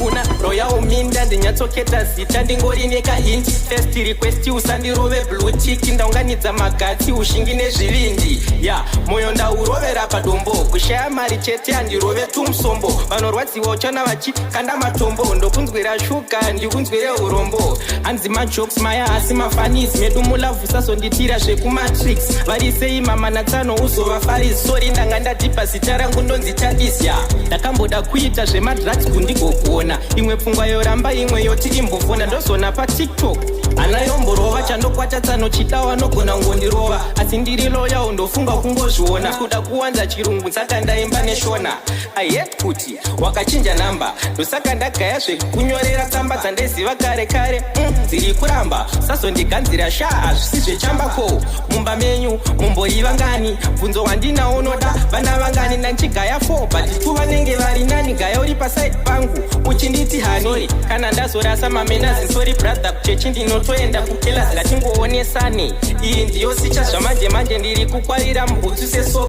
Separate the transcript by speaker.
Speaker 1: ndofuna royal minda ndinyatsoketa zita ndingori nekahindi first request usandirove blue tick ndaunganidza magatsi ushingi nezvivindi ya moyo ndaurovera padombo kushaya mari chete handirove tumusombo vanorwadziwa uchana vachikanda matombo ndokunzwira shuga ndikunzwire urombo hanzi majokes maya asi mafanisi medu mulavhu sazonditira zvekumatrix varisei mamanatsano uzova farisi sori ndanga ndadhipa zita rangu ndonzi tadisya ndakamboda kuita zvemadrugs kundigokuona imwe pfungwa yoramba imwe yoti imbofona ndozona patiktok anayomborova chandokwata tsano chidawa nogona ngondirova asi ndiri loya undofunga kungozviona kuda kuwanza chirungu saka ndaimba neshona aihet kuti wakachinja namba ndosaka ndagaya zvekunyorera tsamba dzandaiziva kare kare dziri kuramba sazondiganzira sha hazvisi zvechambako mumba menyu mumboiva ngani bvunzo wandinawo noda vana vangani nanchigaya 4 but 2 vanenge vari nani gaya uri pasaidi pangu uchinditi hani kana ndazorasa mamenazi sorry brother kuchechi ndinotoenda kukelasi ngatingoonesane iyi ndiyo sicha zvamanje manje ndiri kukwarira mubhutsu seso